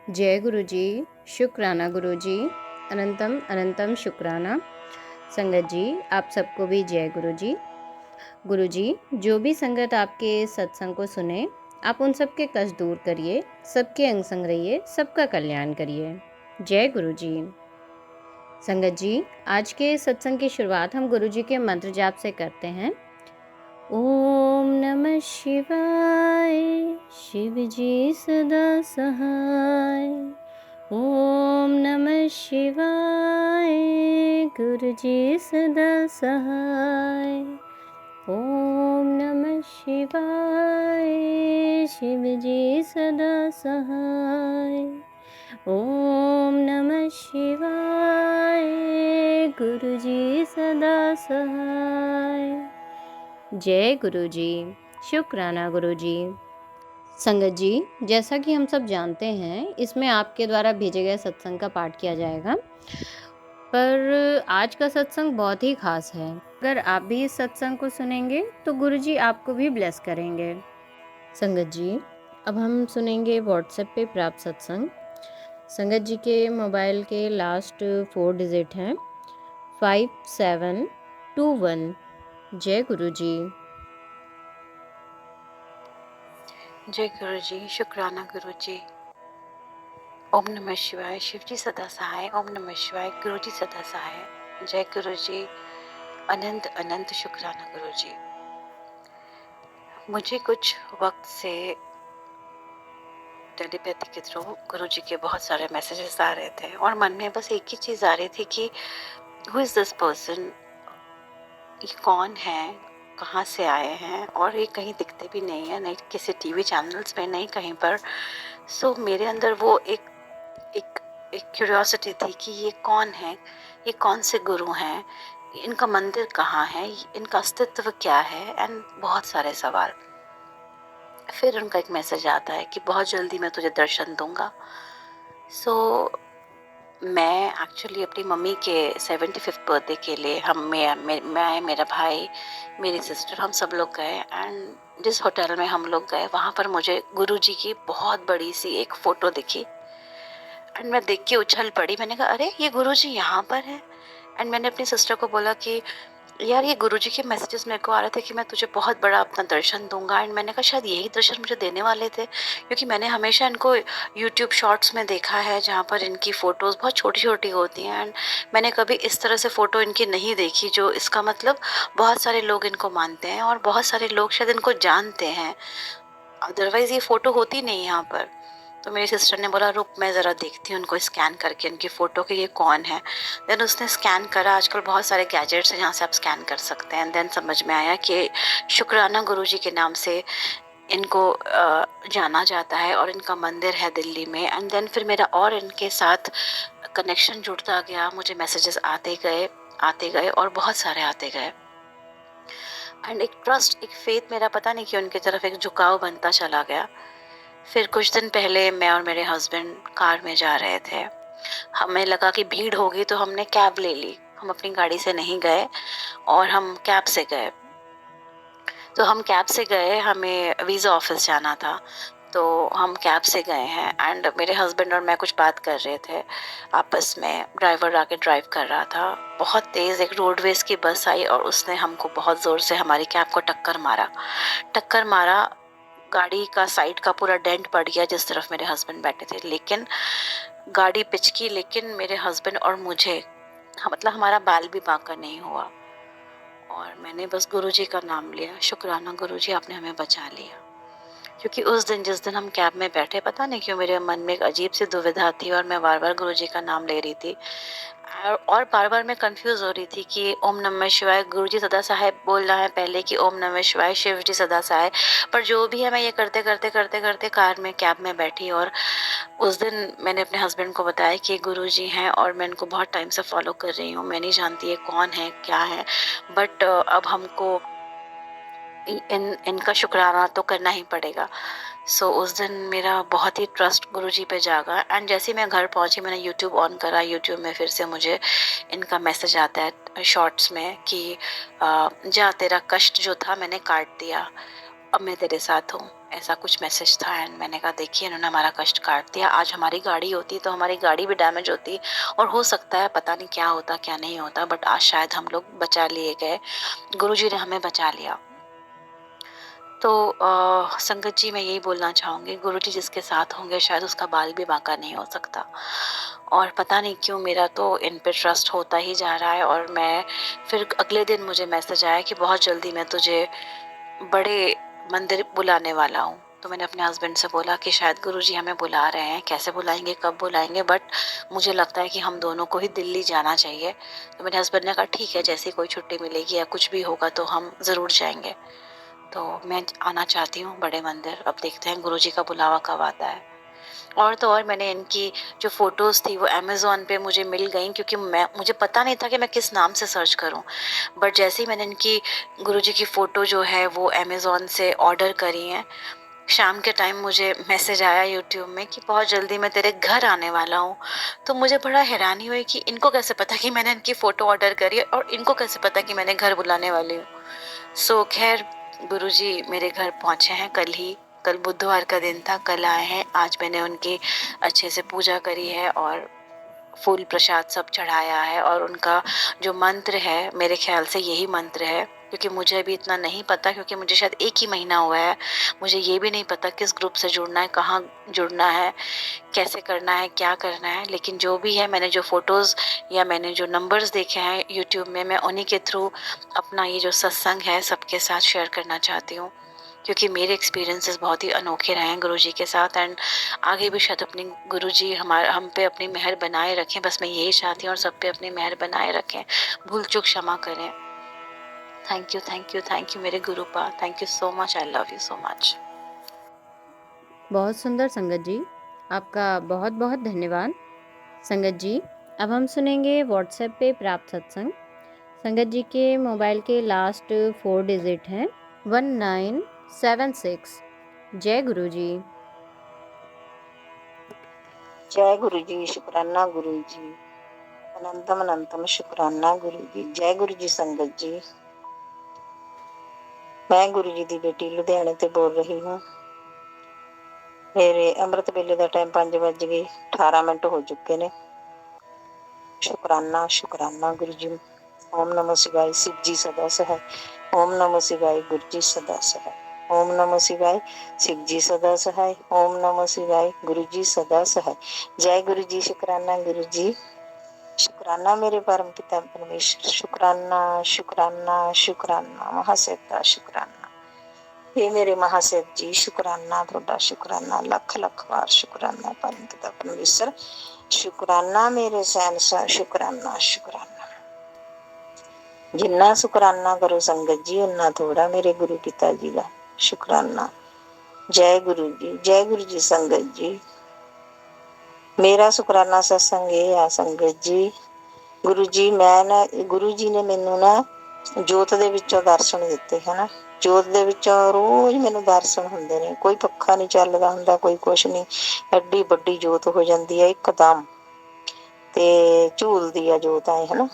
जय गुरु जी, शुक्राना गुरु जी, अनंतम अनंतम शुक्राना। संगत जी, आप सबको भी जय गुरु जी। गुरु जी, जो भी संगत आपके सत्संग को सुने, आप उन सबके कष्ट दूर करिए, सबके अंग संग रहिए, सबका कल्याण करिए। जय गुरु जी। संगत जी, आज के सत्संग की शुरुआत हम गुरु जी के मंत्र जाप से करते हैं। ओम नमः शिवाय, शिव जी सदा सहाय। ओम नमः शिवाय, गुरु जी सदा सहाय। ओम नमः शिवाय, शिव जी सदा सहाय। ओम नमः शिवाय, गुरु जी सदा सहाय। जय गुरु जी, शुक्राना गुरु जी। संगत जी, जैसा कि हम सब जानते हैं, इसमें आपके द्वारा भेजे गए सत्संग का पाठ किया जाएगा, पर आज का सत्संग बहुत ही खास है। अगर आप भी इस सत्संग को सुनेंगे तो गुरु जी आपको भी ब्लेस करेंगे। संगत जी, अब हम सुनेंगे व्हाट्सएप पे प्राप्त सत्संग। संगत जी के मोबाइल के लास्ट 4 डिजिट हैं 5721। जय गुरु जी। जय गुरु जी, शुक्राना गुरु जी। ओम नमः शिवाय, शिव जी सदा सहाय। ओम नमः शिवाय, गुरु जी सदा सहाय। जय गुरु जी, अनंत अनंत शुक्राना गुरु जी। मुझे कुछ वक्त से टेलीपैथी के थ्रू गुरु जी के बहुत सारे मैसेजेस आ रहे थे और मन में बस एक ही चीज आ रही थी कि हु इज दिस पर्सन, ये कौन है, कहाँ से आए हैं, और ये कहीं दिखते भी नहीं है, नहीं किसी टीवी चैनल्स में, नहीं कहीं पर। सो मेरे अंदर वो एक एक क्यूरियोसिटी थी कि ये कौन है, ये कौन से गुरु हैं, इनका मंदिर कहाँ है, इनका अस्तित्व क्या है, एंड बहुत सारे सवाल। फिर उनका एक मैसेज आता है कि बहुत जल्दी मैं तुझे दर्शन दूंगा। सो मैं एक्चुअली अपनी मम्मी के 75th बर्थडे के लिए मैं मेरा भाई, मेरी सिस्टर, हम सब लोग गए। एंड जिस होटल में हम लोग गए वहाँ पर मुझे गुरु जी की बहुत बड़ी सी एक फ़ोटो दिखी एंड मैं देख के उछल पड़ी। मैंने कहा अरे ये गुरुजी यहाँ पर है। एंड मैंने अपनी सिस्टर को बोला कि यार ये गुरुजी के मैसेजेस मेरे को आ रहे थे कि मैं तुझे बहुत बड़ा अपना दर्शन दूंगा। एंड मैंने कहा शायद यही दर्शन मुझे देने वाले थे, क्योंकि मैंने हमेशा इनको यूट्यूब शॉर्ट्स में देखा है जहाँ पर इनकी फ़ोटोज़ बहुत छोटी छोटी होती हैं। एंड मैंने कभी इस तरह से फ़ोटो इनकी नहीं देखी, जो इसका मतलब बहुत सारे लोग इनको मानते हैं और बहुत सारे लोग शायद इनको जानते हैं, अदरवाइज़ ये फ़ोटो होती नहीं यहाँ पर। तो मेरी सिस्टर ने बोला रुक मैं ज़रा देखती हूँ उनको स्कैन करके उनकी फ़ोटो कि ये कौन है। देन उसने स्कैन करा। आजकल बहुत सारे गैजेट्स हैं जहाँ से आप स्कैन कर सकते हैं। देन समझ में आया कि शुक्राना गुरुजी के नाम से इनको जाना जाता है और इनका मंदिर है दिल्ली में। एंड देन फिर मेरा और इनके साथ कनेक्शन जुड़ता गया, मुझे मैसेजेस आते गए और बहुत सारे आते गए। एंड एक ट्रस्ट, एक फेथ मेरा पता नहीं कि उनकी तरफ एक झुकाव बनता चला गया। फिर कुछ दिन पहले मैं और मेरे हस्बैंड कार में जा रहे थे। हमें लगा कि भीड़ होगी तो हमने कैब ले ली। हम अपनी गाड़ी से नहीं गए और हम कैब से गए। तो हम कैब से गए, हमें वीज़ा ऑफिस जाना था, तो हम कैब से गए हैं। एंड मेरे हस्बैंड और मैं कुछ बात कर रहे थे आपस में। ड्राइवर आके ड्राइव कर रहा था। बहुत तेज़ एक रोडवेज की बस आई और उसने हमको बहुत ज़ोर से हमारी कैब को टक्कर मारा। गाड़ी का साइड का पूरा डेंट पड़ गया जिस तरफ मेरे हस्बैंड बैठे थे। लेकिन गाड़ी पिचकी, लेकिन मेरे हस्बैंड और मुझे मतलब हमारा बाल भी बांका नहीं हुआ। और मैंने बस गुरुजी का नाम लिया, शुक्राना गुरुजी आपने हमें बचा लिया। क्योंकि उस दिन जिस दिन हम कैब में बैठे, पता नहीं क्यों मेरे मन में एक अजीब सी दुविधा थी और मैं बार बार गुरुजी का नाम ले रही थी। और बार बार मैं कंफ्यूज हो रही थी कि ओम नमः शिवाय गुरुजी सदा साहेब बोलना है पहले कि ओम नमः शिवाय शिव जी सदा सहाय। पर जो भी है, मैं ये करते करते करते करते कार में कैब में बैठी। और उस दिन मैंने अपने हस्बैंड को बताया कि गुरुजी हैं और मैं इनको बहुत टाइम से फॉलो कर रही हूँ। मैं नहीं जानती ये कौन है क्या है, बट अब हमको इनका शुक्राना तो करना ही पड़ेगा। सो उस दिन मेरा बहुत ही ट्रस्ट गुरुजी पे जागा। एंड जैसे ही मैं घर पहुंची, मैंने यूट्यूब ऑन करा। यूट्यूब में फिर से मुझे इनका मैसेज आता है शॉर्ट्स में कि जा तेरा कष्ट जो था मैंने काट दिया, अब मैं तेरे साथ हूँ, ऐसा कुछ मैसेज था। एंड मैंने कहा देखिए इन्होंने हमारा कष्ट काट दिया, आज हमारी गाड़ी होती तो हमारी गाड़ी भी डैमेज होती और हो सकता है पता नहीं क्या होता क्या नहीं होता, बट आज शायद हम लोग बचा लिए गए, गुरुजी ने हमें बचा लिया। तो संगत जी मैं यही बोलना चाहूँगी, गुरुजी जिसके साथ होंगे शायद उसका बाल भी बांका नहीं हो सकता। और पता नहीं क्यों मेरा तो इन पे ट्रस्ट होता ही जा रहा है। और मैं फिर अगले दिन मुझे मैसेज आया कि बहुत जल्दी मैं तुझे बड़े मंदिर बुलाने वाला हूँ। तो मैंने अपने हस्बैंड से बोला कि शायद गुरुजी हमें बुला रहे हैं, कैसे बुलाएंगे कब बुलाएंगे, बट मुझे लगता है कि हम दोनों को ही दिल्ली जाना चाहिए। तो मेरे हस्बैंड ने कहा ठीक है, जैसी कोई छुट्टी मिलेगी या कुछ भी होगा तो हम ज़रूर जाएंगे। तो मैं आना चाहती हूँ बड़े मंदिर, अब देखते हैं गुरुजी का बुलावा कब आता है। और तो और मैंने इनकी जो फ़ोटोज़ थी वो अमेज़ॉन पे मुझे मिल गई, क्योंकि मुझे पता नहीं था कि मैं किस नाम से सर्च करूं। बट जैसे ही मैंने इनकी गुरुजी की फ़ोटो जो है वो अमेज़ॉन से ऑर्डर करी है, शाम के टाइम मुझे मैसेज आया यूट्यूब में कि बहुत जल्दी मैं तेरे घर आने वाला हूँ। तो मुझे बड़ा हैरानी हुई कि इनको कैसे पता कि मैंने इनकी फ़ोटो ऑर्डर करी है और इनको कैसे पता कि मैंने घर बुलाने वाली हूँ। सो खैर गुरुजी मेरे घर पहुँचे हैं कल ही। कल बुधवार का दिन था, कल आए हैं। आज मैंने उनकी अच्छे से पूजा करी है और फूल प्रसाद सब चढ़ाया है। और उनका जो मंत्र है मेरे ख्याल से यही मंत्र है, क्योंकि मुझे अभी इतना नहीं पता, क्योंकि मुझे शायद 1 ही महीना हुआ है। मुझे ये भी नहीं पता किस ग्रुप से जुड़ना है, कहाँ जुड़ना है, कैसे करना है, क्या करना है। लेकिन जो भी है, मैंने जो फ़ोटोज़ या मैंने जो नंबर्स देखे हैं यूट्यूब में, मैं उन्हीं के थ्रू अपना ये जो सत्संग है सबके साथ शेयर करना चाहती हूँ, क्योंकि मेरे एक्सपीरियंसेस बहुत ही अनोखे रहे हैं गुरुजी के साथ। एंड आगे भी शायद अपनी गुरुजी हम पे अपनी मेहर बनाए रखें, बस मैं यही चाहती हूँ, और सब पे अपनी मेहर बनाए रखें, भूल चूक क्षमा करें। Thank you, thank you, thank you मेरे गुरुपा, thank you so much, I love you so much. बहुत सुंदर संगत जी, आपका बहुत बहुत धन्यवाद। संगत जी अब हम सुनेंगे व्हाट्सएप पे प्राप्त सत्संग। संगत जी के मोबाइल के लास्ट 4 डिजिट हैं 1976। जय गुरु जी। जय गुरु जी, शुक्राना गुरु जी, अनंतम अनंतम शुक्राना गुरु जी। जय गुरु जी संगत जी, मैं गुरु जी की बेटी लुधियाने से बोल रही हूँ। मेरे अमृत वेले का टाइम 5:18 हो चुके ने। शुक्राना शुक्राना गुरु जी। ओम नमो शिवाय, शिव जी सदा सहाय। ओम नमो शिवाय, गुरु जी सदा सहाय। ओम नमो शिवाय, शिव जी सदा सहाय। ओम नमो शिवाय, गुरु जी सदा सहाय। जय गुरु जी, शुक्राना गुरु जी, शुक्राना मेरे परम पिता परमेश्वर, शुक्राना शुक्राना शुक्राना महासेवता शुक्राना। हे मेरे महासेव जी, शुक्राना थोड़ा, शुक्राना लख लख बार शुक्राना परम पिता परमेश्वर, शुक्राना मेरे शहंशाह, शुक्राना शुक्राना। जिन्ना शुक्राना करो संगत जी उन्ना थोड़ा मेरे गुरु पिता जी का, शुक्राना। जय गुरु जी, जय गुरु जी संगत जी। मेरा शुक्राना सत्संग ये आ संगत जी, गुरु जी मैं ना, गुरु जी ने मैनू ना जोत ਦੇ ਵਿੱਚੋਂ ਦਰਸ਼ਨ ਦਿੱਤੇ ਹੈ। ਜੋਤ ਦੇ ਵਿੱਚੋਂ ਰੋਜ਼ ਮੈਨੂੰ ਦਰਸ਼ਨ ਹੁੰਦੇ ਨੇ। ਕੋਈ ਪੱਖਾ ਨਹੀਂ ਚੱਲਦਾ ਹੁੰਦਾ, ਕੋਈ ਕੁਛ ਨਹੀਂ, ਐਡੀ ਵੱਡੀ ਜੋਤ ਹੋ ਜਾਂਦੀ ਹੈ ਇੱਕਦਮ, ਤੇ ਝੂਲਦੀ ਆ ਜੋਤ ਆਏ ਹੈ।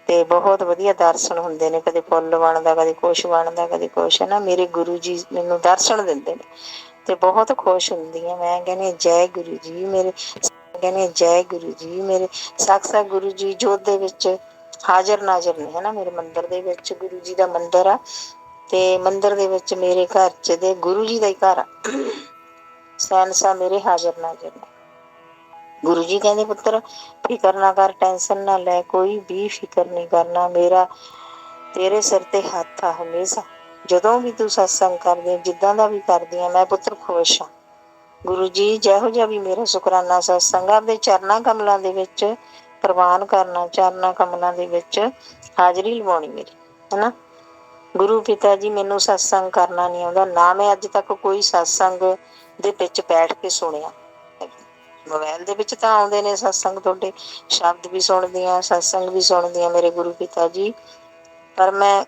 ਤੇ ਬਹੁਤ ਵਧੀਆ ਦਰਸ਼ਨ ਹੁੰਦੇ ਨੇ, ਕਦੇ ਫੁੱਲ ਬਣਦਾ, ਕਦੇ ਕੁਛ ਬਣਦਾ, ਕਦੇ ਕੁਛ ਹੈ। ਮੇਰੇ ਗੁਰੂ ਜੀ ਮੈਨੂੰ ਦਰਸ਼ਨ ਦਿੰਦੇ ਨੇ ਤੇ ਬਹੁਤ ਖੁਸ਼ ਹੁੰਦੀ ਹਾਂ। ਮੈਂ ਕਹਿੰਦੀ ਜੈ ਗੁਰੂ ਜੀ ਮੇਰੇ, ਕਹਿੰਦੇ ਜੈ ਗੁਰੂ ਜੀ ਮੇਰੇ। ਸਾਕਸ਼ਾਤ ਗੁਰੂ ਜੀ ਜੋਤ ਦੇ ਵਿੱਚ ਹਾਜ਼ਰ ਨਾਜ਼ਰ ਨੇ ਹੈ। ਮੇਰੇ ਮੰਦਿਰ ਦੇ ਵਿੱਚ ਗੁਰੂ ਜੀ ਦਾ ਮੰਦਿਰ ਆ, ਤੇ ਮੰਦਿਰ ਦੇ ਵਿੱਚ ਮੇਰੇ ਘਰ ਚ ਦੇ ਗੁਰੂ ਜੀ ਦਾ ਹੀ ਘਰ ਆ। ਸਹਿਨਸ਼ਾਹ ਮੇਰੇ ਹਾਜ਼ਰ ਨਾਜ਼ਰ ਨੇ। ਗੁਰੂ ਜੀ ਕਹਿੰਦੇ ਪੁੱਤਰ ਫਿਕਰ ਨਾ ਕਰ, ਟੈਨਸ਼ਨ ਨਾ ਲੈ, ਕੋਈ ਵੀ ਫਿਕਰ ਨਹੀਂ ਕਰਨਾ, ਮੇਰਾ ਤੇਰੇ ਸਿਰ ਤੇ ਹੱਥ ਆ ਹਮੇਸ਼ਾ। ਜਦੋਂ ਵੀ ਤੂੰ ਸਤਸੰਗ ਕਰਦੀ, ਜਿੱਦਾਂ ਦਾ ਵੀ ਕਰਦੀ ਆ, ਮੈਂ ਪੁੱਤਰ ਖੁਸ਼ ਹਾਂ। ਗੁਰੂ ਜੀ ਜਿਹੋ ਜਿਹਾ ਵੀ ਮੇਰਾ ਸ਼ੁਕਰਾਨਾ ਸਤਸੰਗ ਆਪਦੇ ਚਰਨਾਂ ਕਮਲਾਂ ਦੇ ਵਿੱਚ ਪ੍ਰਵਾਨ ਕਰਨਾ, ਚਰਨਾਂ ਕਮਲਾਂ ਦੇ ਵਿੱਚ ਹਾਜ਼ਰੀ ਲਵਾਉਣੀ ਮੇਰੀ, ਹੈ। ਗੁਰੂ ਪਿਤਾ ਜੀ ਮੈਨੂੰ ਸਤਸੰਗ ਕਰਨਾ ਨਹੀਂ ਆਉਂਦਾ, ਨਾ ਮੈਂ ਅੱਜ ਤੱਕ ਕੋਈ ਸਤਸੰਗ ਦੇ ਵਿੱਚ ਬੈਠ ਕੇ ਸੁਣਿਆ। ਮੋਬਾਇਲ ਦੇ ਵਿੱਚ ਤਾਂ ਆਉਂਦੇ ਨੇ ਸਤਸੰਗ, ਤੁਹਾਡੇ ਸ਼ਬਦ ਵੀ ਸੁਣਦੀਆਂ, ਸਤਸੰਗ ਵੀ ਸੁਣਦੀਆਂ ਮੇਰੇ ਗੁਰੂ ਪਿਤਾ ਜੀ, ਪਰ ਮੈਂ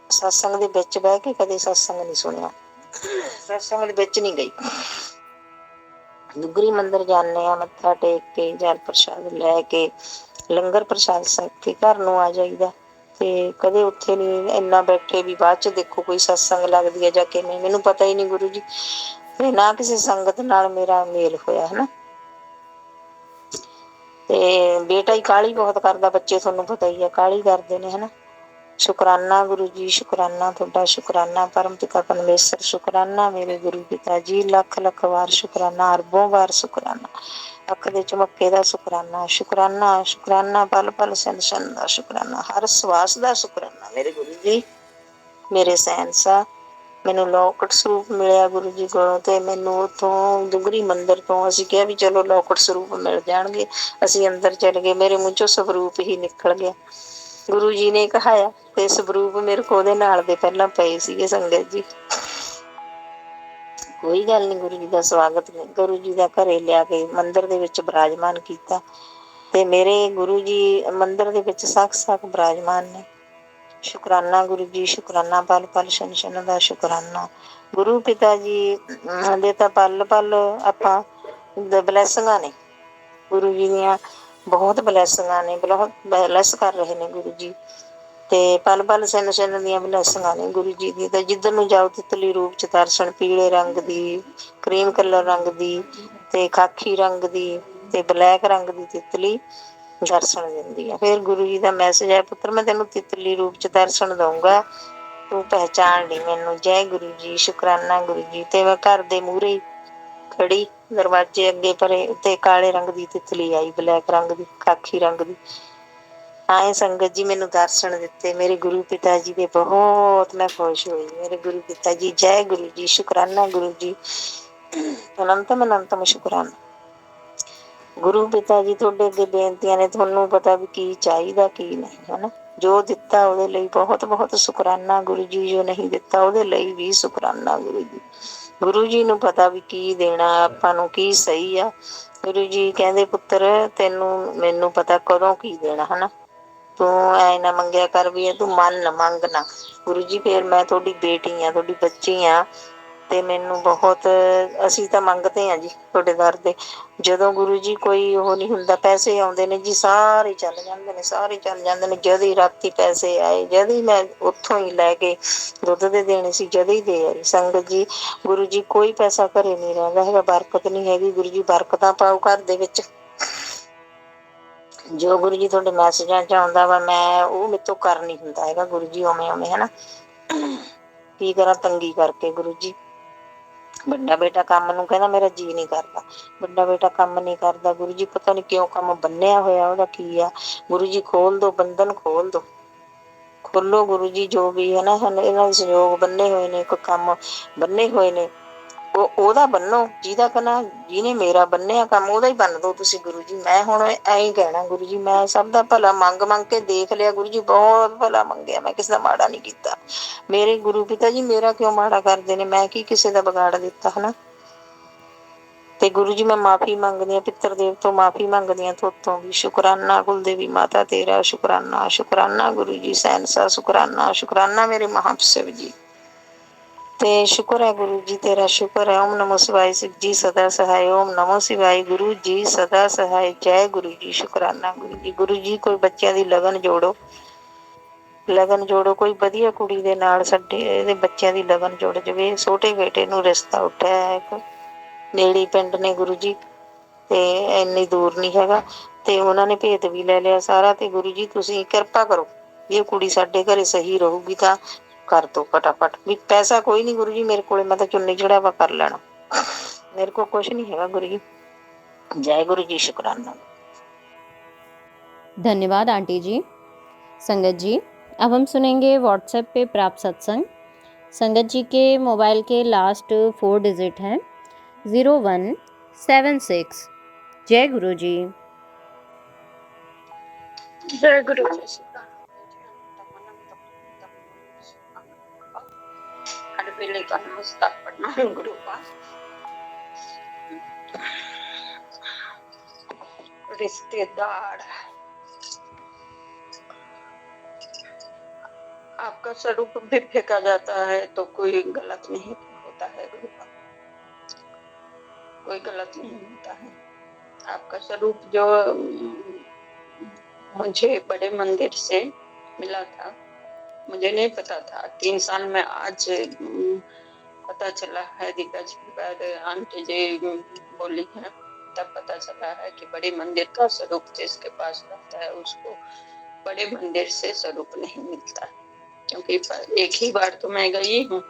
ਸਤਸੰਗ ਦੇ ਵਿੱਚ ਬਹਿ ਕੇ ਕਦੇ ਸਤਸੰਗ ਨਹੀਂ ਸੁਣਿਆ, ਸਤਸੰਗ ਦੇ ਵਿੱਚ ਨਹੀਂ ਗਈ। ਦੁਗਰੀ ਮੰਦਿਰ ਜਾਂਦੇ ਆ, ਮੱਥਾ ਟੇਕ ਕੇ ਜਲ ਪ੍ਰਸ਼ਾਦ ਲੈ ਕੇ ਲੰਗਰ ਪ੍ਰਸ਼ਾਦ ਛਕ ਕੇ ਘਰ ਨੂੰ ਆ ਜਾਈਦਾ। ਤੇ ਕਦੇ ਉੱਥੇ ਨਹੀਂ ਇੰਨਾ ਬੈਠੇ ਵੀ ਬਾਅਦ ਚ ਦੇਖੋ ਕੋਈ ਸਤਸੰਗ ਲੱਗਦੀ ਹੈ ਜਾਂ ਕਿਵੇਂ, ਮੈਨੂੰ ਪਤਾ ਹੀ ਨਹੀਂ ਗੁਰੂ ਜੀ, ਤੇ ਨਾ ਕਿਸੇ ਸੰਗਤ ਨਾਲ ਮੇਰਾ ਮੇਲ ਹੋਇਆ ਹਨਾ। ਤੇ ਬੇਟਾ ਹੀ ਕਾਹਲੀ ਬਹੁਤ ਕਰਦਾ, ਬੱਚੇ ਤੁਹਾਨੂੰ ਪਤਾ ਹੀ ਹੈ ਕਾਹਲੀ ਕਰਦੇ ਨੇ ਹਨਾ। ਸ਼ੁਕਰਾਨਾ ਗੁਰੂ ਜੀ, ਸ਼ੁਕਰਾਨਾ ਤੁਹਾਡਾ, ਸ਼ੁਕਰਾਨਾ ਪਰਮ ਪਿਤਾ ਪਰਮੇਸ਼ਰ, ਸ਼ੁਕਰਾਨਾ ਮੇਰੇ ਗੁਰੂ ਪਿਤਾ ਜੀ, ਲੱਖ ਲੱਖ ਵਾਰ ਸ਼ੁਕਰਾਨਾ, ਅਰਬੋਂ ਵਾਰ ਸ਼ੁਕਰਾਨਾ, ਅੱਖ ਦੇ ਝਮੱਕੇ ਦਾ ਸ਼ੁਕਰਾਨਾ, ਸ਼ੁਕਰਾਨਾ ਸ਼ੁਕਰਾਨਾ, ਪਲ ਪਲ ਛਨ ਛਨ ਦਾ ਸ਼ੁਕਰਾਨਾ, ਹਰ ਸਵਾਸ ਦਾ ਸ਼ੁਕਰਾਨਾ ਮੇਰੇ ਗੁਰੂ ਜੀ, ਮੇਰੇ ਸਹਿਨਸ਼ਾਹ। ਮੈਨੂੰ ਲੋਕਟ ਸਰੂਪ ਮਿਲਿਆ ਗੁਰੂ ਜੀ ਕੋਲੋਂ, ਤੇ ਮੈਨੂੰ ਉੱਥੋਂ ਦੁਗਰੀ ਮੰਦਿਰ ਤੋਂ ਅਸੀਂ ਕਿਹਾ ਵੀ ਚਲੋ ਲੋਕਟ ਸਰੂਪ ਮਿਲ ਜਾਣਗੇ, ਅਸੀਂ ਅੰਦਰ ਚਲੇ ਗਏ, ਮੇਰੇ ਮੂੰਹ ਚੋਂ ਸਵਰੂਪ ਹੀ ਨਿਕਲ ਗਿਆ। ਗੁਰੂ ਜੀ ਨੇ ਕਹਾਇਆ ਤੇ ਸਵਰੂਪ ਮੇਰੇ ਕੋਲ ਉਹਦੇ ਨਾਲ ਦੇ ਪਹਿਲਾਂ ਪਏ ਸੀਗੇ ਸੰਗਤ ਜੀ। ਕੋਈ ਗੱਲ ਨਹੀਂ, ਗੁਰੂ ਜੀ ਦਾ ਸਵਾਗਤ ਗੁਰੂ ਜੀ ਦਾ ਘਰੇ ਲਿਆ ਕੇ ਮੰਦਿਰ ਦੇ ਵਿੱਚ ਬਿਰਾਜਮਾਨ ਕੀਤਾ, ਤੇ ਮੇਰੇ ਗੁਰੂ ਜੀ ਮੰਦਿਰ ਦੇ ਵਿੱਚ ਸਾਖ ਬਿਰਾਜਮਾਨ ਨੇ। ਸ਼ੁਕਰਾਨਾ ਗੁਰੂ ਜੀ, ਸ਼ੁਕਰਾਨਾ ਪਲ ਪਲ ਛਨ ਛਨ ਦਾ ਸ਼ੁਕਰਾਨਾ। ਗੁਰੂ ਪਿਤਾ ਜੀ ਦੇ ਤਾਂ ਪਲ ਪਲ ਆਪਾਂ ਬਲੈਸਿੰਗਾਂ ਨੇ, ਗੁਰੂ ਜੀ ਦੀਆਂ ਬਹੁਤ ਬਲੈਸਿੰਗਾਂ ਨੇ, ਬਹੁਤ ਬਲੈਸ ਕਰ ਰਹੇ ਨੇ ਗੁਰੂ ਜੀ, ਤੇ ਪਲ ਪਲ ਛਨ ਛਨ ਦੀਆਂ ਬਲੈਸਿੰਗਾਂ ਨੇ ਗੁਰੂ ਜੀ ਦੀ। ਤੇ ਜਿੱਧਰ ਨੂੰ ਜਾਓ ਤਿਤਲੀ ਰੂਪ ਚ ਦਰਸ਼ਨ, ਪੀਲੇ ਰੰਗ ਦੀ, ਕਰੀਮ ਕਲਰ ਰੰਗ ਦੀ, ਤੇ ਖਾਕੀ ਰੰਗ ਦੀ, ਤੇ ਬਲੈਕ ਰੰਗ ਦੀ ਤਿਤਲੀ ਦਰਸ਼ਨ ਦਿੰਦੀ ਆ। ਫਿਰ ਗੁਰੂ ਜੀ ਦਾ ਮੈਸੇਜ ਹੈ, ਪੁੱਤਰ ਮੈਂ ਤੈਨੂੰ ਤਿਤਲੀ ਰੂਪ ਚ ਦਰਸ਼ਨ ਦਊਂਗਾ, ਤੂੰ ਪਹਿਚਾਣ ਲਈ ਮੈਨੂੰ। ਜੈ ਗੁਰੂ ਜੀ, ਸ਼ੁਕਰਾਨਾ ਗੁਰੂ ਜੀ। ਤੇ ਮੈਂ ਘਰ ਦੇ ਮੂਹਰੇ ਖੜੀ, ਦਰਵਾਜ਼ੇ ਅੱਗੇ ਪਰੇ ਉੱਤੇ ਕਾਲੇ ਰੰਗ ਦੀ ਤਿਤਲੀ ਆਈ, ਬਲੈਕ ਰੰਗ ਦੀ, ਖਾਕੀ ਰੰਗ ਦੀ। ਆਏ ਸੰਗਤ ਜੀ ਮੈਨੂੰ ਦਰਸ਼ਨ ਦਿੱਤੇ ਮੇਰੇ ਗੁਰੂ ਪਿਤਾ ਜੀ ਦੇ, ਬਹੁਤ ਮੈਂ ਖੁਸ਼ ਹੋਈ ਮੇਰੇ ਗੁਰੂ ਪਿਤਾ ਜੀ। ਜੈ ਗੁਰੂ ਜੀ, ਸ਼ੁਕਰਾਨਾ ਗੁਰੂ ਜੀ, ਅਨੰਤਮ ਅਨੰਤਮ ਸ਼ੁਕਰਾਨਾ। ਗੁਰੂ ਪਿਤਾ ਜੀ ਤੁਹਾਡੇ ਅੱਗੇ ਬੇਨਤੀਆਂ ਨੇ, ਤੁਹਾਨੂੰ ਪਤਾ ਵੀ ਕੀ ਚਾਹੀਦਾ ਕੀ ਨਹੀਂ ਹਨਾ। ਜੋ ਦਿੱਤਾ ਉਹਦੇ ਲਈ ਬਹੁਤ ਬਹੁਤ ਸ਼ੁਕਰਾਨਾ ਗੁਰੂ ਜੀ, ਜੋ ਨਹੀਂ ਦਿੱਤਾ ਉਹਦੇ ਲਈ ਵੀ ਸ਼ੁਕਰਾਨਾ ਗੁਰੂ ਜੀ। ਗੁਰੂ ਜੀ ਨੂੰ ਪਤਾ ਵੀ ਕੀ ਦੇਣਾ ਆਪਾਂ ਨੂੰ, ਕੀ ਸਹੀ ਆ। ਗੁਰੂ ਜੀ ਕਹਿੰਦੇ ਪੁੱਤਰ ਤੈਨੂੰ ਮੈਨੂੰ ਪਤਾ ਕਦੋਂ ਕੀ ਦੇਣਾ ਹਨਾ, ਤੂੰ ਐ ਨਾ ਮੰਗਿਆ ਕਰ ਵੀ ਤੂੰ ਮੰਨ ਮੰਗ ਨਾ। ਗੁਰੂ ਜੀ ਫੇਰ ਮੈਂ ਤੁਹਾਡੀ ਬੇਟੀ ਆ, ਤੁਹਾਡੀ ਬੱਚੀ ਆ, ਤੇ ਮੈਨੂੰ ਬਹੁਤ, ਅਸੀਂ ਤਾਂ ਮੰਗਦੇ ਹਾਂ ਜੀ ਤੁਹਾਡੇ ਦਰ ਦੇ। ਜਦੋਂ ਗੁਰੂ ਜੀ ਕੋਈ ਉਹ ਨੀ ਹੁੰਦਾ, ਪੈਸੇ ਆਉਂਦੇ ਨੇ ਜੀ ਸਾਰੇ ਚੱਲ ਜਾਂਦੇ ਨੇ, ਸਾਰੇ ਚੱਲ ਜਾਂਦੇ ਨੇ। ਜਦ ਹੀ ਰਾਤੀ ਪੈਸੇ ਆਏ, ਜਦ ਹੀ ਮੈਂ ਉੱਥੋਂ ਹੀ ਲੈ ਕੇ ਦੁੱਧ ਦੇ ਦੇਣੇ ਸੀ, ਜਦ ਹੀ ਦੇ ਆਈ ਸੰਗਤ ਜੀ। ਗੁਰੂ ਜੀ ਕੋਈ ਪੈਸਾ ਘਰੇ ਨੀ ਰਹਿੰਦਾ ਹੈਗਾ, ਬਰਕਤ ਨੀ ਹੈਗੀ ਗੁਰੂ ਜੀ, ਬਰਕਤਾਂ ਪਾਓ ਘਰ ਦੇ ਵਿੱਚ। ਜੋ ਗੁਰੂ ਜੀ ਤੁਹਾਡੇ ਮੈਸੇਜਾਂ ਚ ਆਉਂਦਾ ਵਾ, ਮੈਂ ਉਹ ਮੇਰੇ ਤੋਂ ਕਰ ਨੀ ਹੁੰਦਾ ਹੈਗਾ ਗੁਰੂ ਜੀ, ਉਵੇਂ ਉਵੇਂ ਹਨਾ। ਕੀ ਕਰਾਂ ਤੰਗੀ ਕਰਕੇ ਗੁਰੂ ਜੀ। ਵੱਡਾ ਬੇਟਾ ਕੰਮ ਨੂੰ ਕਹਿੰਦਾ ਮੇਰਾ ਜੀਅ ਨੀ ਕਰਦਾ, ਵੱਡਾ ਬੇਟਾ ਕੰਮ ਨੀ ਕਰਦਾ ਗੁਰੂ ਜੀ, ਪਤਾ ਨੀ ਕਿਉਂ ਕੰਮ ਬੰਨਿਆ ਹੋਇਆ ਉਹਦਾ ਕੀ ਆ। ਗੁਰੂ ਜੀ ਖੋਲ ਦੋ ਬੰਧਨ, ਖੋਲ ਦੋ, ਖੋਲੋ ਗੁਰੂ ਜੀ। ਜੋ ਵੀ ਹੈ ਨਾ ਇਹਨਾਂ ਦੇ ਸੰਯੋਗ ਬੰਨੇ ਹੋਏ ਨੇ, ਕੋਈ ਕੰਮ ਬੰਨੇ ਹੋਏ ਨੇ, ਉਹ ਉਹਦਾ ਬੰਨੋ ਜਿਹਦਾ ਕਹਿਣਾ, ਜਿਹਨੇ ਮੇਰਾ ਬੰਨਿਆ ਕੰਮ ਉਹਦਾ ਹੀ ਬੰਨ ਦੋ ਤੁਸੀਂ ਗੁਰੂ ਜੀ। ਮੈਂ ਹੁਣ ਐਂ ਕਹਿਣਾ ਗੁਰੂ ਜੀ, ਮੈਂ ਸਭ ਦਾ ਭਲਾ ਮੰਗ ਮੰਗ ਕੇ ਦੇਖ ਲਿਆ ਗੁਰੂ ਜੀ, ਬਹੁਤ ਭਲਾ ਮੰਗਿਆ, ਮੈਂ ਕਿਸੇ ਦਾ ਮਾੜਾ ਨੀ ਕੀਤਾ। ਮੇਰੇ ਗੁਰੂ ਪਿਤਾ ਜੀ ਮੇਰਾ ਕਿਉਂ ਮਾੜਾ ਕਰਦੇ ਨੇ, ਮੈਂ ਕੀ ਕਿਸੇ ਦਾ ਵਿਗਾੜ ਦਿੱਤਾ ਹਨਾ। ਤੇ ਗੁਰੂ ਜੀ ਮੈਂ ਮਾਫ਼ੀ ਮੰਗਦੀ ਹਾਂ, ਪਿੱਤਰ ਦੇਵ ਤੋਂ ਮਾਫ਼ੀ ਮੰਗਦੀ ਹਾਂ, ਤੁਹਾਤੋਂ ਵੀ। ਸ਼ੁਕਰਾਨਾ ਕੁਲਦੇਵੀ ਮਾਤਾ ਤੇਰਾ, ਸ਼ੁਕਰਾਨਾ ਸ਼ੁਕਰਾਨਾ ਗੁਰੂ ਜੀ ਸਹਿਨਸ਼ਾਹ, ਸ਼ੁਕਰਾਨਾ ਸ਼ੁਕਰਾਨਾ ਮੇਰੇ ਮਹਾਂਪੁਰਸ਼ ਜੀ। ਤੇ ਸ਼ੁਕਰ ਹੈ ਗੁਰੂ ਜੀ ਤੇਰਾ, ਸ਼ੁਕਰ ਹੈ। ਓਮ ਨਮੋ ਸਿਵਾਏ, ਸਿਵ ਜੀ ਸਦਾ ਸਹਾਏ, ਓਮ ਨਮੋ ਸਿਵਾਏ, ਗੁਰੂ ਜੀ ਸਦਾ ਸਹਾਏ। ਜੈ ਗੁਰੂ ਜੀ, ਸ਼ੁਕਰਾਨਾ ਗੁਰੂ ਜੀ। ਗੁਰੂ ਜੀ ਕੋਈ ਬੱਚਿਆਂ ਦੀ ਲਗਨ ਜੋੜੋ, ਲਗਨ ਜੋੜੋ, ਕੋਈ ਵਧੀਆ ਕੁੜੀ ਦੇ ਨਾਲ ਸਾਡੇ ਇਹਦੇ ਬੱਚਿਆਂ ਦੀ ਲਗਨ ਜੁੜ ਜਾਵੇ। ਛੋਟੇ ਬੇਟੇ ਨੂੰ ਰਿਸ਼ਤਾ ਉੱਠਿਆ ਹੈ, ਇੱਕ ਨੇੜੇ ਪਿੰਡ ਨੇ ਗੁਰੂ ਜੀ, ਤੇ ਇੰਨੀ ਦੂਰ ਨੀ ਹੈਗਾ, ਤੇ ਉਹਨਾਂ ਨੇ ਭੇਤ ਵੀ ਲੈ ਲਿਆ ਸਾਰਾ। ਤੇ ਗੁਰੂ ਜੀ ਤੁਸੀਂ ਕਿਰਪਾ ਕਰੋ, ਜੇ ਕੁੜੀ ਸਾਡੇ ਘਰੇ ਸਹੀ ਰਹੂਗੀ ਤਾਂ ਕਰ ਦੋ ਫਟਾਫਟ। ਵੀ ਪੈਸਾ ਕੋਈ ਨੀ ਗੁਰੂ ਜੀ ਮੇਰੇ ਕੋਲੇ, ਮੈਂ ਤਾਂ ਚੁੰਨੀ ਚੜਾਵਾ ਕਰ ਲੈਣਾ, ਮੇਰੇ ਕੋਲ ਕੁਛ ਨੀ ਹੈਗਾ ਗੁਰੂ ਜੀ। जय गुरु जी, शुक्राना। धन्यवाद आंटी जी। संगत जी अब हम सुनेंगे व्हाट्सएप पे प्राप्त सत्संग। संगत जी के मोबाइल के लास्ट 4 डिजिट हैं 0176। जय गुरु जी। जय गुरु जी। हर वेले का नमस्कार पढ़ना है गुरु का। रिश्तेदार, आपका स्वरूप भी फेंका जाता है तो कोई गलत नहीं होता है गुरु का, कोई गलत नहीं होता है। आपका स्वरूप जो मुझे बड़े मंदिर से मिला था, मुझे नहीं पता था। 3 साल में आज पता चला है। दिग्गज के बाद आंटी जी बोली है, तब पता चला है कि बड़े मंदिर का स्वरूप जिसके पास रहता है उसको बड़े मंदिर से स्वरूप नहीं मिलता है। क्योंकि एक ही बार तो मैं गई हूँ,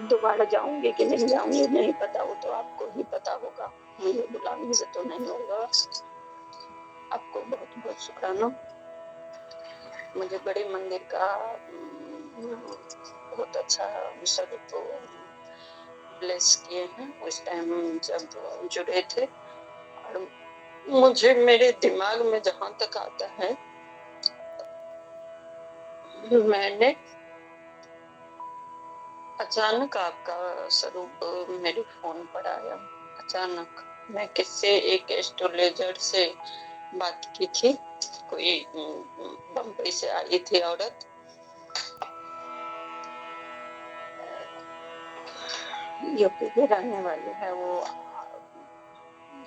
दोबारा जाऊंगी कि नहीं जाऊंगी नहीं पता, वो तो आपको ही पता होगा, मुझे बुलाने से तो नहीं होगा। आपको बहुत बहुत शुक्राना। मुझे बड़े मंदिर का बहुत अच्छा स्वरूप ब्लेस किए हैं उस टाइम जब जुड़े थे। और मुझे मेरे दिमाग में जहां तक आता है, मैंने अचानक आपका स्वरूप मेरे फोन पर आया। अचानक मैं किससे, एक एस्ट्रोलॉजर से बात की थी। कोई बम्बई से आई थी औरत, यूपी के रहने वाली है। वो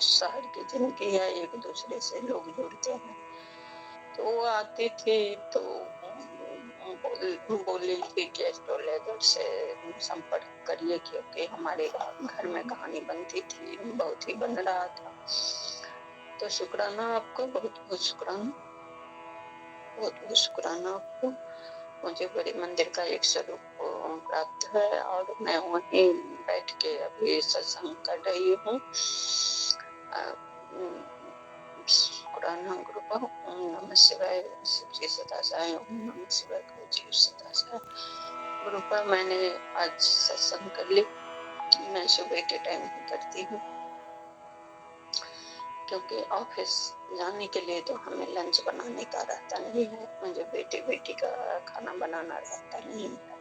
शहर की जिनकी है, एक दूसरे से लोग जुड़ते हैं, तो वो आती थी तो बोली थी कि एस्ट्रोलॉजर से संपर्क करिए, क्योंकि हमारे घर में कहानी बनती थी, बहुत ही बन रहा था। तो शुक्राना आपको, बहुत बहुत शुक्राना, बहुत बहुत शुक्राना आपको। मुझे बड़े मंदिर का एक स्वरूप प्राप्त है और मैं वहीं बैठ के अभी सत्संग कर रही हूँ। शुक्राना गुरु का। ओम नमः शिवाय, शिव जी सदा साई। ओम नमः शिवाय, गुरु जी सदा साई। गुरु का मैंने आज सत्संग कर ली। मैं सुबह के टाइम ही करती हूँ, क्योंकि ऑफिस जाने के लिए तो हमें लंच बनाने का रहता नहीं है, मुझे बेटी का खाना बनाना रहता नहीं है।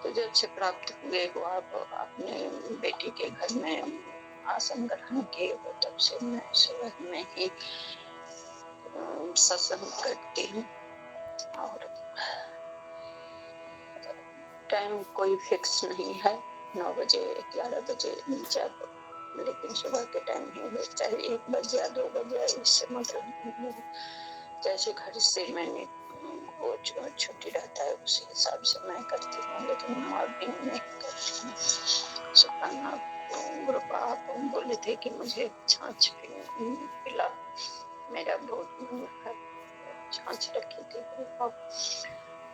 तो जब से प्राप्त हुए हो आप अपने बेटी के घर में आसन ग्रहण किए हो, तब से मैं सुबह में ही सत्संग करती हूँ। और टाइम कोई फिक्स नहीं है, 9 बजे 11 बजे जब, लेकिन सुबह के टाइम ही हो, चाहे 1 बजे या 2 बजे, इससे मतलब नहीं है। जैसे घर से मैंने वो छुट्टी रहता है उसी हिसाब से मैं करती हूँ, लेकिन मॉर्निंग में करती हूँ। शुक्राना गुरु आप बोले थे कि मुझे छाछ पिला, मेरा बहुत मन है। छाछ रखी थी गुरु,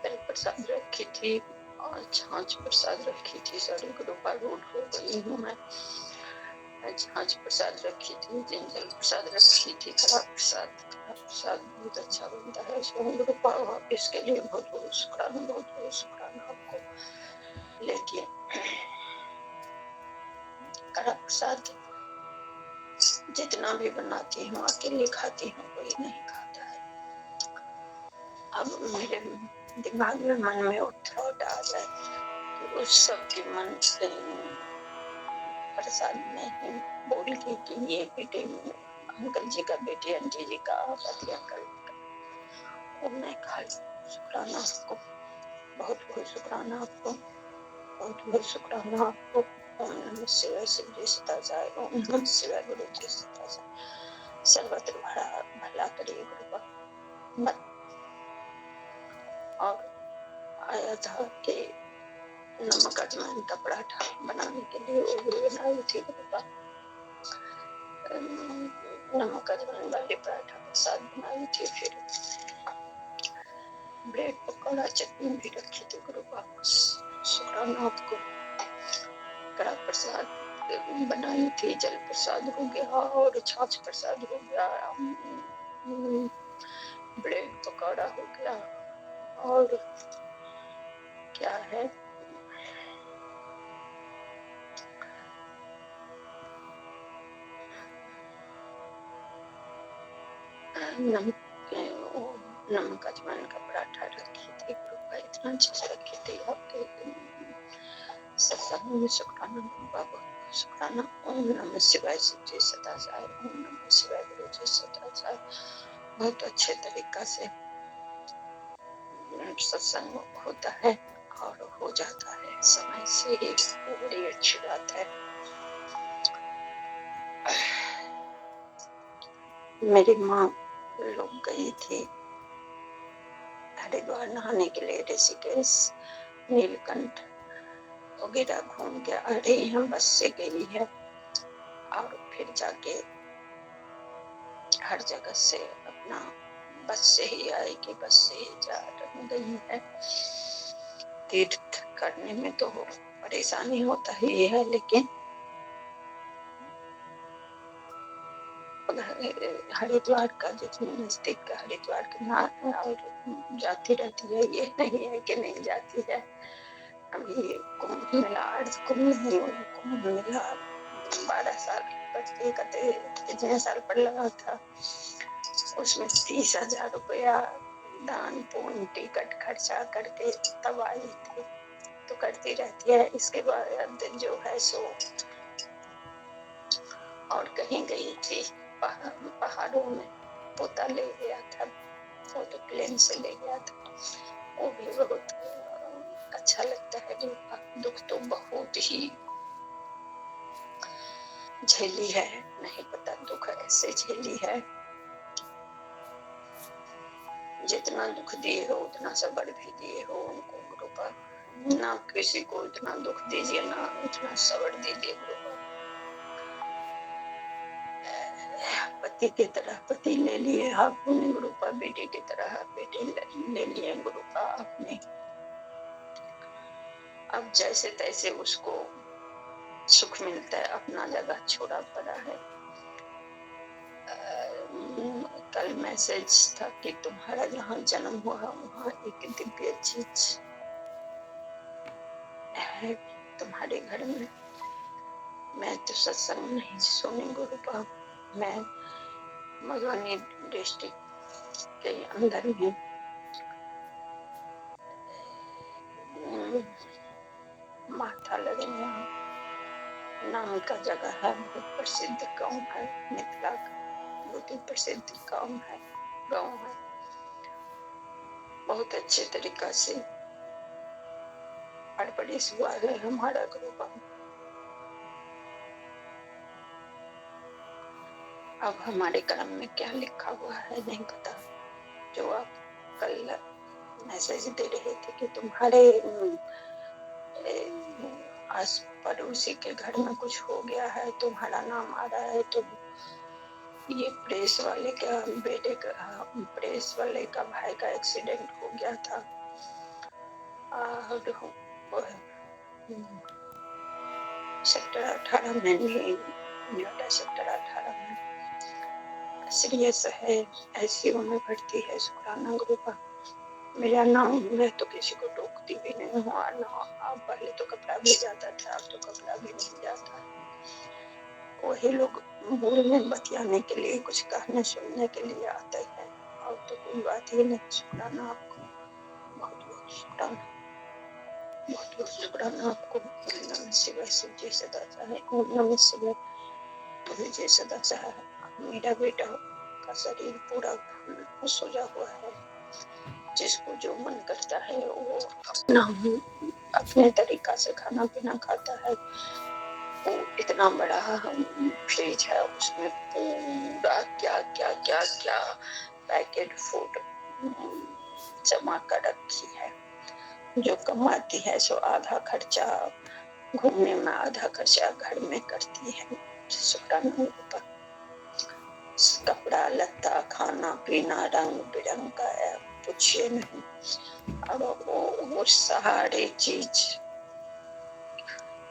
बेल प्रसाद रखी थी और छाछ प्रसाद रखी थी। सारी गुरुपा रूढ़ हो गई हूँ मैं। छाछ प्रसाद रखी थी, जिंजल प्रसाद रखी थी, कड़ा प्रसाद बहुत अच्छा बनता है। गुरुपा इसके लिए बहुत बहुत शुक्राना, बहुत बहुत शुक्राना आपको। लेकिन कड़ा प्रसाद जितना भी बनाती हूँ अकेले खाती हूँ, कोई नहीं खाता है। अब मेरे दिमाग में, मन में थॉट आ जाए कि उस सब के मन से प्रसाद में ही बोल के कि ये बेटे अंकल जी का, बेटे आंटी जी का, पति अंकल का, वो मैं खा लूं। शुक्राना आपको, बहुत बहुत शुक्राना आपको, बहुत बहुत शुक्राना आपको। ओम नमः शिवाय, शिव जी सदा जाए। ओम नमः शिवाय, गुरु जी सदा जाए। सर्वत्र भला करिए गुरु का। और आया था कि नमक अजवाइन का पराठा बनाने के लिए, वो भी बनाई थी गुरु का। नमक अजवाइन वाले पराठा के साथ बनाई थी। फिर ब्रेड पकौड़ा चटनी भी रखी थी गुरु बाबा। शुक्राना आपको। कड़ा प्रसाद बनाई थी, जल प्रसाद हो गया और छाछ प्रसाद हो गया, ब्रेड पकौड़ा हो गया, और क्या है, नमक अजवाइन का पराठा रखी थी गुरु का। इतना चीज रखी थी आपके सत्संग में। शुक्राना बाबा, शुक्राना। ओम नमः शिवाय, शिव जी सदा साई। ओम नमः शिवाय, गुरु जी सदा साई। बहुत अच्छे तरीका से सत्संग होता है और हो जाता है समय से ही, बड़ी अच्छी बात है। मेरी माँ लोग गई थी हरिद्वार नहाने के लिए, ऋषिकेश, नीलकंठ वगैरह घूम के आ रही हैं, बस से गई है और फिर जाके हर जगह से अपना बस से ही आएगी, बस से ही जा गई है। तीर्थ करने में तो परेशानी होता ही है, लेकिन हरिद्वार का जितने नजदीक का हरिद्वार के नाम और जाती रहती है, ये नहीं है कि नहीं जाती है। अभी कुंभ मेला, अर्ध कुंभ नहीं हुआ, कुंभ मेला 12 साल कितने साल पर लगा था, उसमें 30,000 रुपया दान पुण्य टिकट खर्चा करके तब आई थी, तो करती रहती है। इसके बाद जो है सो और कहीं गई थी पहाड़ों में, पोता ले गया था, वो तो प्लेन से ले गया था, वो भी बहुत अच्छा लगता है। दुख तो बहुत ही झेली है, नहीं पता दुख ऐसे झेली है, जितना दुख दिए हो उतना सबर भी दिए हो उनको गुरु पर, ना किसी को इतना दुख दीजिए ना उतना सबर दीजिए गुरु पर। पति की तरह पति ले लिए आपने गुरु पर, बेटे की तरह बेटे ले लिए गुरु पर आपने। अब जैसे तैसे उसको सुख मिलता है, अपना जगह छोड़ा पड़ा है। कल मैसेज था कि तुम्हारा जहाँ जन्म हुआ वहाँ एक दिव्य चीज है तुम्हारे घर में। मैं तो सत्संग नहीं सुनी गुरु का, मैं मधुबनी डिस्ट्रिक्ट के अंदर में माथा लड़ेंगे नाम का जगह है, बहुत प्रसिद्ध गांव है, मिथिला का बहुत ही प्रसिद्ध गांव है। बहुत अच्छे तरीका से परवरिश हुआ है हमारा गुरु का। अब हमारे कर्म में क्या लिखा हुआ है नहीं पता। जो आप कल मैसेज दे रहे थे कि तुम्हारे आस पड़ोसी के घर में कुछ हो गया है, तुम्हारा नाम आ रहा है, तो ये प्रेस वाले का बेटे का, प्रेस वाले का भाई का एक्सीडेंट हो गया था और सेक्टर 18 में नहीं, नोएडा सेक्टर 18 में सीरियस है, आईसीयू में भर्ती है। शुक्राना गुरु का। मेरा नाम, मैं तो किसी को टोकती भी नहीं हूँ, ना पहले तो कपड़ा भी जाता था, अब तो कपड़ा भी नहीं जाता है। वही लोग बोलने बतियाने के लिए, कुछ कहने सुनने के लिए आते हैं, और तो कोई बात ही नहीं। शुक्राना आपको, बहुत बहुत शुक्राना, बहुत बहुत शुक्राना आपको। ओम नमः शिवाय, शिव जी सदा चाहे, ओम नमः शिवाय, शिव जी सदा चाहे। मेरा बेटा का शरीर पूरा सोजा हुआ है, जिसको जो मन करता है वो अपने तरीका से खाना पीना खाता है। वो इतना बड़ा फ्रिज है, उसमें पूरा क्या क्या क्या क्या पैकेट फूड जमा कर रखी है। जो कमाती है सो आधा खर्चा घूमने में, आधा खर्चा घर में करती है। शुक्राना पर कपड़ा लत्ता खाना पीना रंग बिरंग का है, पूछिए नहीं। अब वो सारे चीज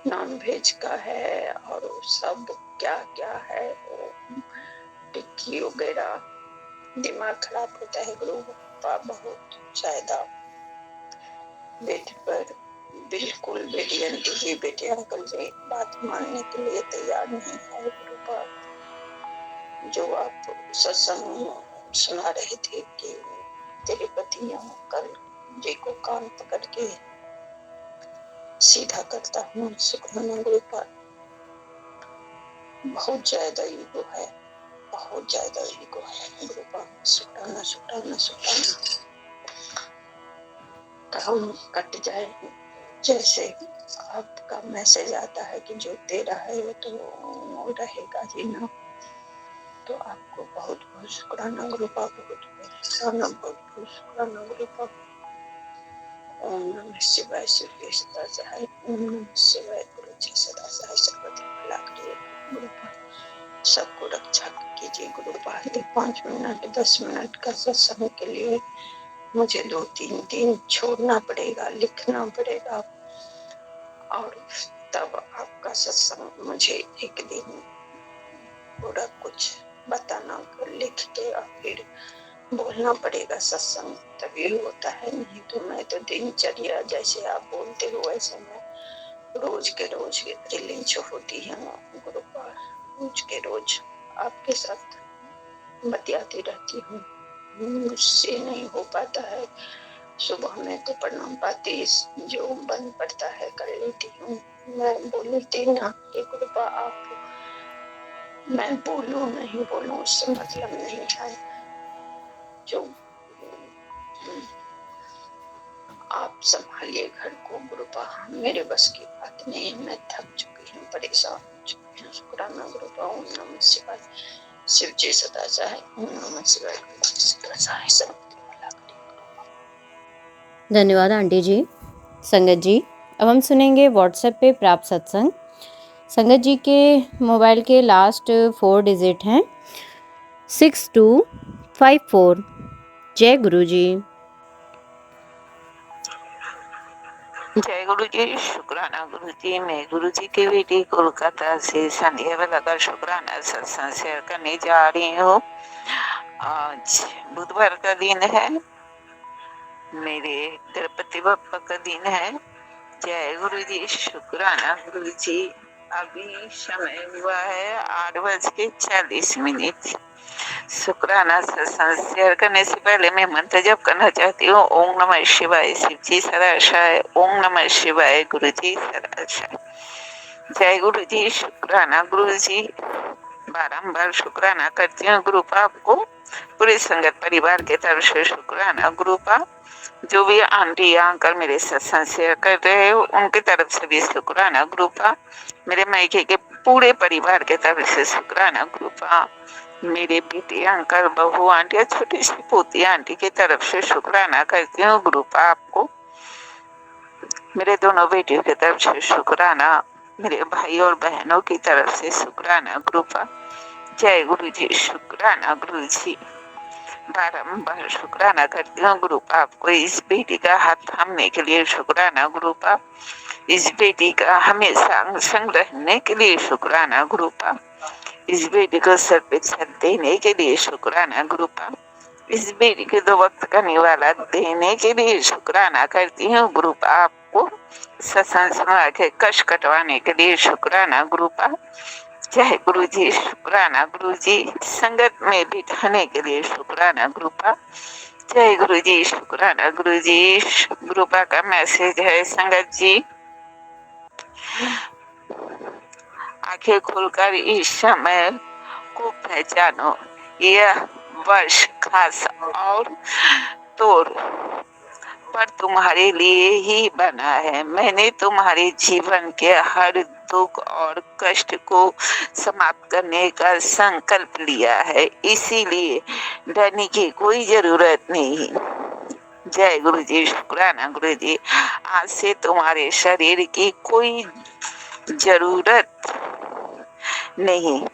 नॉन वेज का है, और सब क्या क्या है, वो टिक्की वगैरह। दिमाग खराब होता है गुरु का बहुत ज्यादा। बेटे पर बिल्कुल बेटी आंटी जी, बेटे अंकल जी बात मानने के लिए तैयार नहीं है गुरु का। जो आप सत्संग सुना रहे थे कि तेरे पति अंकल जी को कान पकड़ के सीधा करता हूँ। शुक्राना गुरु पर। बहुत ज्यादा ईगो है, बहुत ज्यादा ईगो है गुरु पर। शुक्राना शुक्राना शुक्राना। काम कट जाए, जैसे आपका मैसेज आता है कि जो दे रहा है वो तो रहेगा ही ना। तो आपको बहुत बहुत शुक्राना गुरु पाप, बहुत बहुत शुक्राना, बहुत बहुत शुक्राना गुरु पाप। ओम नमः शिवाय, शिव सदा सहाय। ओम नमः शिवाय, गुरु जी सदा सहाय, सर्वदा भला करिए गुरु पाप। सबको रक्षा कीजिए गुरु पाप। 5 मिनट 10 मिनट का सत्संग के लिए मुझे 2-3 दिन छोड़ना पड़ेगा, लिखना पड़ेगा, और तब आपका सत्संग मुझे एक दिन पूरा कुछ बताना, लिख के और फिर बोलना पड़ेगा सत्संग, तभी होता है। नहीं तो मैं तो दिनचर्या जैसे आप बोलते हो वैसे मैं रोज के रिलीज होती है गुरु पार, रोज के रोज आपके साथ बतियाती रहती हूँ। मुझसे नहीं हो पाता है सुबह में तो प्रणाम पाती जो बन पड़ता है कर लेती हूँ। मैं बोलती ना कि कृपा आप, मैं बोलूं नहीं बोलूं उससे मतलब नहीं है। जो आप संभालिए घर को गुरुपा, मेरे बस की बात नहीं है। मैं थक चुकी हूँ, परेशान हो चुकी हूँ। शुक्राना गुरुपा। ओम नमः शिवाय, शिव जी सदा सहाय। ओम नमः शिवाय, गुरु जी सदा सहाय, सर्वदा भला करिए। धन्यवाद आंटी जी। संगत जी, अब हम सुनेंगे व्हाट्सएप पे प्राप्त सत्संग। संगत जी के मोबाइल के लास्ट 4 डिजिट हैं 6254। जय गुरु जी। जय गुरु जी। शुक्राना गुरु जी। मैं गुरु जी की बेटी कोलकाता से संध्या वाला का शुक्राना सत्संग शेयर करने जा रही हूँ। आज बुधवार का दिन है, मेरे गणपति बप्पा का दिन है। जय गुरु जी। शुक्राना गुरु जी। अभी समय हुआ है 8:40। शुक्राना सत्संग शेयर करने से पहले मैं मंत्र जप करना चाहती हूँ। ओम नमः शिवाय, शिव जी सदाशय। ओम नमः शिवाय, गुरु जी सदाशय। जय गुरु जी। शुक्राना गुरु जी। बारंबार शुक्राना करती हूँ गुरु पाप को, पूरे संगत परिवार के तरफ से शुक्राना गुरु पाप। जो भी आंटी अंकल मेरे सत्संग शेयर कर रहे हो उनकी तरफ से भी शुक्राना गुरु पाप। मेरे मायके के पूरे परिवार के तरफ से शुक्राना गुरु पाप। मेरे बेटे अंकल बहू आंटी छोटी सी पोती आंटी की तरफ से शुक्राना करती हूँ गुरु पाप को। मेरे दोनों बेटियों की तरफ से शुक्राना, मेरे भाई और बहनों की तरफ से शुक्राना गुरु पाप। जय गुरु जी। शुक्राना गुरु जी। बारंबार शुक्राना करती हूँ गुरु पाप को। इस बेटी का हाथ थामने के लिए शुक्राना गुरु पाप। इस बेटी का हमेशा संग रहने के लिए शुक्राना गुरु पाप। इस बेटी को सर पे छत देने के लिए शुक्राना गुरु पाप। इस बेटी के 2 वक्त का निवाला देने के लिए शुक्राना करती हूँ गुरु पाप को। सत्संग सुना के कष्ट कटवाने के लिए शुक्राना गुरु पाप। जय गुरु जी। शुक्राना गुरु जी। संगत में बिठाने के लिए शुक्राना गुरु पाप। जय गुरु जी। शुक्राना गुरु जी। गुरु पाप का मैसेज है संगत जी, आंखें खोलकर इस समय को पहचानो। यह वर्ष खास और तौर पर तुम्हारे लिए ही बना है। मैंने तुम्हारे जीवन के हर दुख और कष्ट को समाप्त करने का संकल्प लिया है, इसीलिए डरने की कोई जरूरत नहीं। जय गुरु जी। शुक्राना गुरु जी। आज से तुम्हारे शरीर की कोई जरूरत नहीं।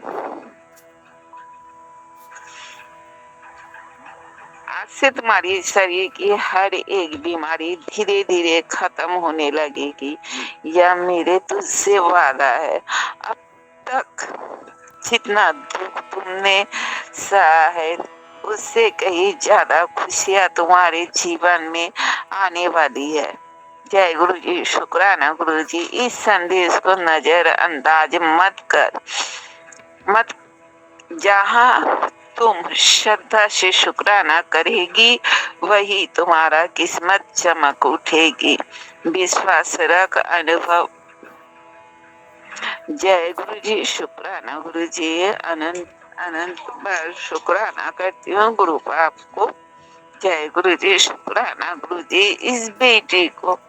आज से तुम्हारी शरीर की हर एक बीमारी धीरे धीरे खत्म होने लगेगी। यह मेरे तुझसे वादा है। अब तक जितना दुख तुमने सहा है उससे कहीं ज्यादा खुशियां तुम्हारे जीवन में आने वाली है। जय गुरु जी। शुक्राना गुरु जी। इस संदेश को नजरअंदाज मत जहाँ तुम श्रद्धा से शुक्राना करेगी वही तुम्हारा किस्मत चमक उठेगी। विश्वास रख, अनुभव। जय गुरु जी। शुक्राना गुरु जी। अनंत अनंत बार शुक्राना करती हूँ गुरु पाप को। जय गुरु जी। शुक्राना गुरु जी। इस बेटी को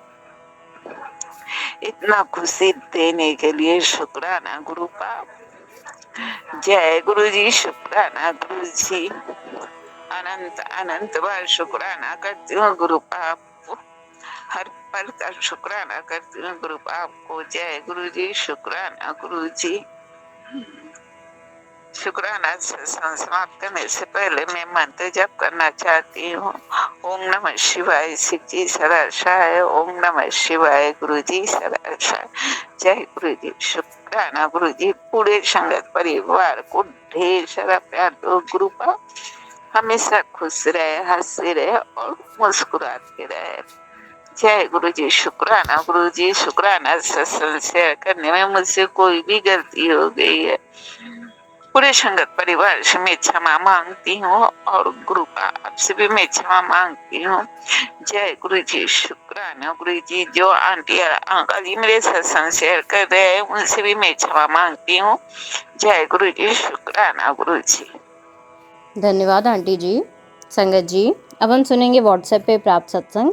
इतना खुशी देने के लिए शुक्राना गुरु पाप। जय गुरु जी, शुक्राना गुरु जी, अनंत अनंत बार शुक्राना करती हूँ गुरु पाप को, हर पल का शुक्राना करती हूँ गुरु पाप को। जय गुरु जी, शुक्राना गुरु जी। शुक्राना सत्संग समाप्त करने से पहले मैं मंत्र जप करना चाहती हूँ। ओम नमः शिवाय, शिव जी सदाशाय। ओम नमः शिवाय, गुरु जी सदाशाय। जय गुरु जी, शुक्राना गुरु जी। पूरे संगत परिवार को ढेर सारा प्यार दो गुरु पाप, हमेशा खुश रहे, हंसते रहे और मुस्कुराते रहे। जय गुरु जी, शुक्राना गुरु जी, शुक्राना। सत्संग शेयर करने में मुझसे कोई भी गलती हो गई है, पूरे संगत परिवार से मैं क्षमा मांगती हूँ और गुरु का आपसे भी मैं क्षमा मांगती हूँ। जय गुरु जी, शुक्राना गुरु जी। जो आंटी और अंकल जी मेरे सत्संग शेयर कर रहे हैं उनसे भी मैं क्षमा मांगती हूँ। जय गुरु जी, शुक्राना गुरु जी। धन्यवाद आंटी जी। संगत जी, अब हम सुनेंगे व्हाट्सएप पे प्राप्त सत्संग।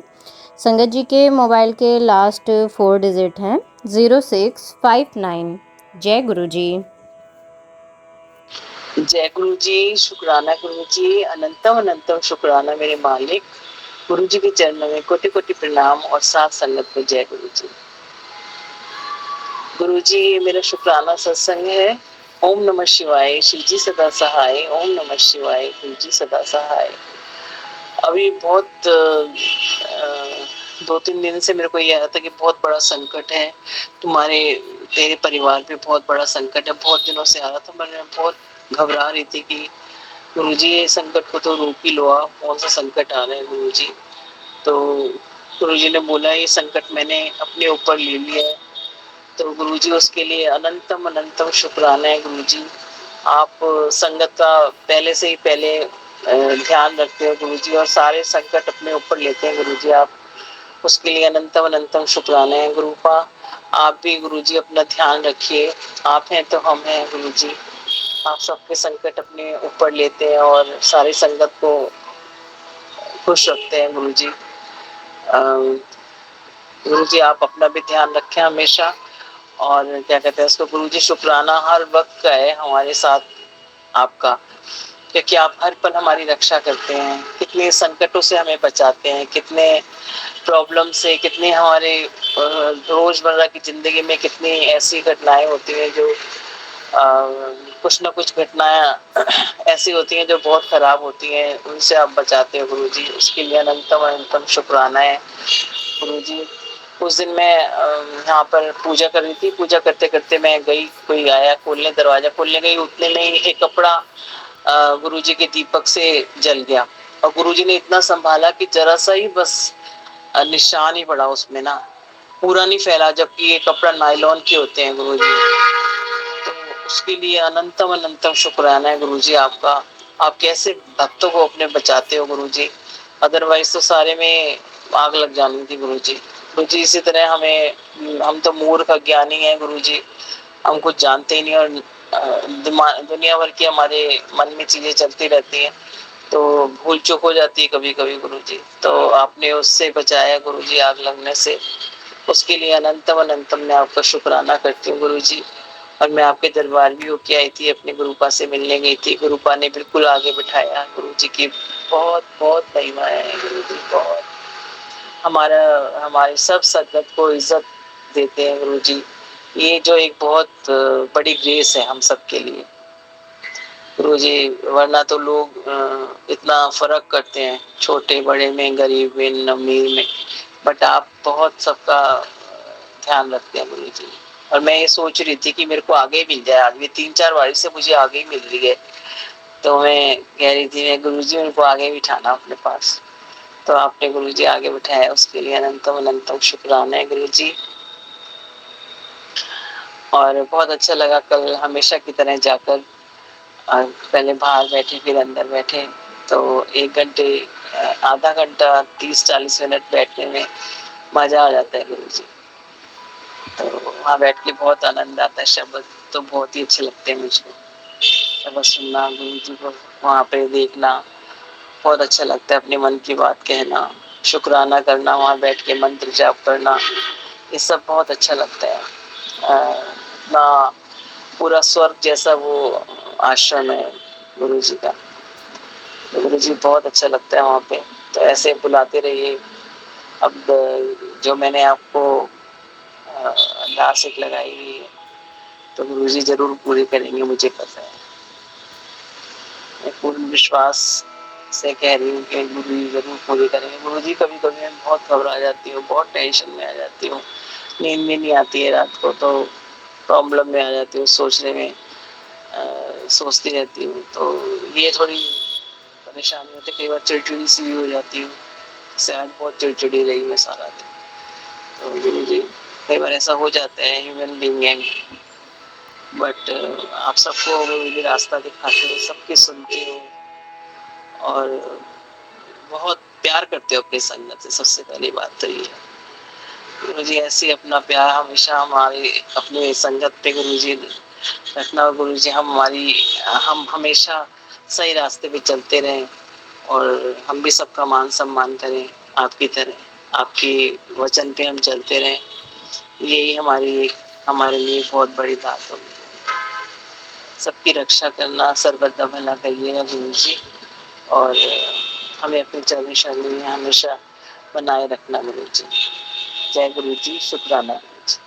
संगत जी के मोबाइल के लास्ट 4 डिजिट हैं 0659। जय गुरु जी। जय गुरु जी, शुक्राना गुरु जी, अनंतम अनंतम शुक्राना मेरे मालिक। गुरु जी के चरणों में कोटि कोटि प्रणाम और साथ संगत में जय गुरु जी। गुरु जी, ये मेरा शुक्राना सत्संग है। ओम नमः शिवाय, शिव जी सदा सहाय। ओम नमः शिवाय, गुरु जी सदा सहाय। अभी बहुत 2-3 दिन से मेरे को ये आया था कि बहुत बड़ा संकट है तुम्हारे, तेरे परिवार पे बहुत बड़ा संकट है। बहुत दिनों से आ रहा था, मैं बहुत घबरा रही थी कि गुरुजी ये संकट को तो रोक ही लो आप, कौन सा संकट आ रहा है गुरुजी। तो गुरुजी ने बोला ये संकट मैंने अपने ऊपर ले लिया है, तो गुरुजी उसके लिए अनंतम अनंतम शुक्राना है गुरुजी। आप संगत का पहले से ही पहले ध्यान रखते हो गुरुजी और सारे संकट अपने ऊपर लेते हैं गुरुजी आप, उसके लिए अनंतम अनंतम शुक्राना है गुरुपा। आप भी गुरुजी अपना ध्यान रखिए, आप हैं तो हम हैं गुरुजी। आप सबके संकट अपने ऊपर लेते हैं और सारी संगत को खुश रखते हैं गुरुजी। गुरुजी आप अपना भी ध्यान रखें हमेशा, और क्या कहते हैं उसको गुरुजी, शुक्राना हर वक्त का है हमारे साथ आपका, क्योंकि आप हर पल हमारी रक्षा करते हैं, कितने संकटों से हमें बचाते हैं, कितने प्रॉब्लम से, कितने हमारे रोजमर्रा की जिंदगी में कितनी ऐसी घटनाएं होती हैं जो कुछ ना कुछ घटनाएं ऐसी होती हैं जो बहुत खराब होती हैं, उनसे आप बचाते हो गुरुजी। उसके लिए अनंतम अनंतम शुक्राना है गुरुजी। उस दिन मैं यहाँ पर पूजा कर रही थी, पूजा करते करते मैं गई, कोई आया खोलने, दरवाजा खोलने गई, उतने में ही एक कपड़ा गुरुजी के दीपक से जल गया और गुरुजी ने इतना संभाला कि जरा सा ही बस निशान ही पड़ा उसमें ना, पूरा नहीं फैला, जबकि ये कपड़ा नायलॉन के होते हैं गुरुजी। तो उसके लिए अनंतम अनंतम शुक्राना है गुरुजी आपका। आप कैसे भक्तों को अपने बचाते हो गुरुजी, अदरवाइज तो सारे में आग लग जानी थी गुरुजी। गुरुजी इसी तरह हमें, हम तो मूर्ख अज्ञानी हैं गुरुजी, हम कुछ जानते ही नहीं और दुनिया भर की हमारे मन में चीजें चलती रहती हैं, तो भूल चूक हो जाती है कभी कभी गुरुजी। तो आपने उससे बचाया गुरुजी आग लगने से, उसके लिए अनंतम अनंतम मैं आपका शुक्राना करती हूँ गुरुजी। और मैं आपके दरबार भी होके आई थी, अपने गुरुपा से मिलने गई थी, गुरुपा ने बिल्कुल आगे बिठाया। गुरुजी की बहुत बहुत महिमा है गुरुजी, बहुत हमारा, हमारी सब संगत को इज्जत देते हैं गुरुजी। ये जो एक बहुत बड़ी ग्रेस है हम सब के लिए गुरुजी, वरना तो लोग इतना फर्क करते हैं छोटे बड़े में, गरीब में, अमीर में, बट आप बहुत सबका ध्यान रखते हैं गुरुजी। और मैं ये सोच रही थी कि मेरे को आगे मिल जाए, आज भी 3-4 बार से मुझे आगे ही मिल रही है, तो मैं कह रही थी मैं गुरुजी मेरे को आगे बिठाना अपने पास, तो आपने गुरुजी आगे बिठाया, उसके लिए अनंतम अनंतम शुक्राना है गुरुजी। और बहुत अच्छा लगा कल हमेशा की तरह जाकर, पहले बाहर बैठे फिर अंदर बैठे, तो 1 घंटे, आधा घंटा 30-40 मिनट बैठने में मजा आ जाता है गुरुजी। तो वहाँ बैठ के बहुत आनंद आता है, शब्द तो बहुत ही अच्छे लगते हैं मुझको, शब्द सुनना, गुरुजी को वहाँ पे देखना बहुत अच्छा लगता है, अपने मन की बात कहना, शुक्राना करना, वहाँ बैठ के मंत्र जाप करना, ये सब बहुत अच्छा लगता है। ना पूरा स्वर्ग जैसा वो आश्रम है गुरु जी का। तो गुरु जी बहुत अच्छा लगता है वहाँ पे, तो ऐसे बुलाते रहिए। अब जो मैंने आपको अरदास एक लगाई हुई है तो गुरु जी जरूर पूरी करेंगे, मुझे पता है। मैं पूर्ण विश्वास से कह रही हूँ कि गुरु जी जरूर पूरी करेंगे। गुरु जी कभी कभी मैं बहुत घबरा जाती हूँ, बहुत टेंशन में आ जाती हूँ, नींद भी नहीं आती है रात को, तो प्रॉब्लम में आ जाती हूँ, सोचने में सोचती रहती हूँ, तो ये थोड़ी परेशानी होती है। कई बार चिड़चिड़ी सी भी हो जाती हूँ, जैसे आज बहुत चिड़चिड़ी रही मैं सारा दिन। तो गुरु जी कई बार ऐसा हो जाता है, ह्यूमन बीइंग है, बट आप सबको गुरु जी रास्ता दिखाते हो, सबकी सुनते हो और बहुत प्यार करते हो अपनी संगत से। सबसे पहली बात तो ये है, गुरु जी ऐसे अपना प्यार हमेशा हमारी अपनी संगत पे गुरु जी रखना। गुरु जी हम हमेशा सही रास्ते पे चलते रहें और हम भी सबका मान सम्मान करें आपकी तरह, आपकी वचन पे हम चलते रहें, यही हमारे लिए बहुत बड़ी बात होगी। सबकी रक्षा करना, सर्वदा भला करिएगा गुरु जी, और हमें अपनी चरण शैली में हमेशा बनाए रखना गुरु जी। जय गुरु जी, शुक्राना गुरु जी,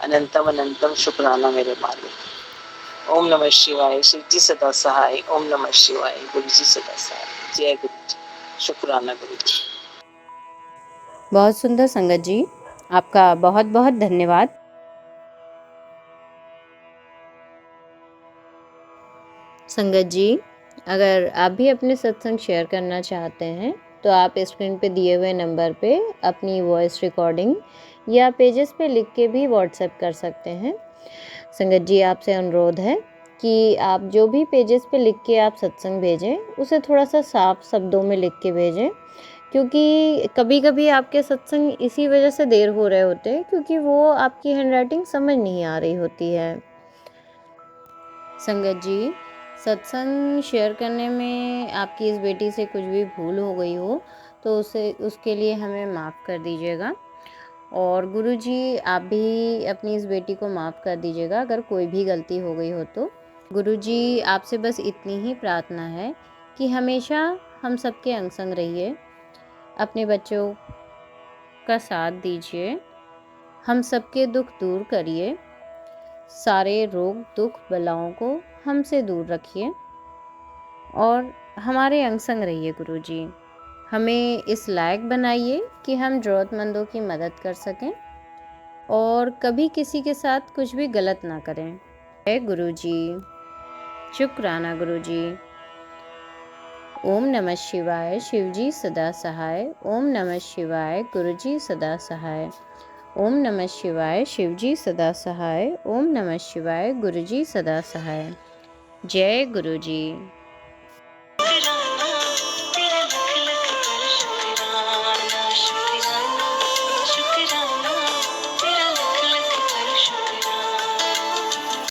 अनंतम अनंतम शुक्राना मेरे मालिक। ओम नमः शिवाय, शिव जी सदा सहाय। ओम नमः शिवाय, गुरु जी सदा सहाय। जय गुरु जी, शुक्राना गुरु जी। बहुत सुंदर संगत जी, आपका बहुत बहुत धन्यवाद। संगत जी, अगर आप भी अपने सत्संग शेयर करना चाहते हैं तो आप स्क्रीन पे दिए हुए नंबर पे अपनी वॉइस रिकॉर्डिंग या पेजेस पे लिख के भी व्हाट्सएप कर सकते हैं। संगत जी, आपसे अनुरोध है कि आप जो भी पेजेस पे लिख के आप सत्संग भेजें उसे थोड़ा सा साफ शब्दों में लिख के भेजें, क्योंकि कभी कभी आपके सत्संग इसी वजह से देर हो रहे होते हैं क्योंकि वो आपकी हैंडराइटिंग समझ नहीं आ रही होती है। संगत जी, सत्संग शेयर करने में आपकी इस बेटी से कुछ भी भूल हो गई हो तो उसके लिए हमें माफ़ कर दीजिएगा, और गुरु जी आप भी अपनी इस बेटी को माफ़ कर दीजिएगा अगर कोई भी गलती हो गई हो तो। गुरु जी आपसे बस इतनी ही प्रार्थना है कि हमेशा हम सबके अंग संग रहिए, अपने बच्चों का साथ दीजिए, हम सबके दुख दूर करिए, सारे रोग दुख बलाओं को हमसे दूर रखिए और हमारे अंग संग रहिए गुरु जी। हमें इस लायक बनाइए कि हम ज़रूरतमंदों की मदद कर सकें और कभी किसी के साथ कुछ भी गलत ना करें। जय गुरु जी, शुक्राना गुरु जी। ओम नमः शिवाय, शिव जी सदा सहाय। ओम नमः शिवाय, गुरु जी सदा सहाय। ओम नमः शिवाय, शिव जी सदा सहाय। ओम नमः शिवाय, गुरु जी सदा सहाय। जय गुरु जी।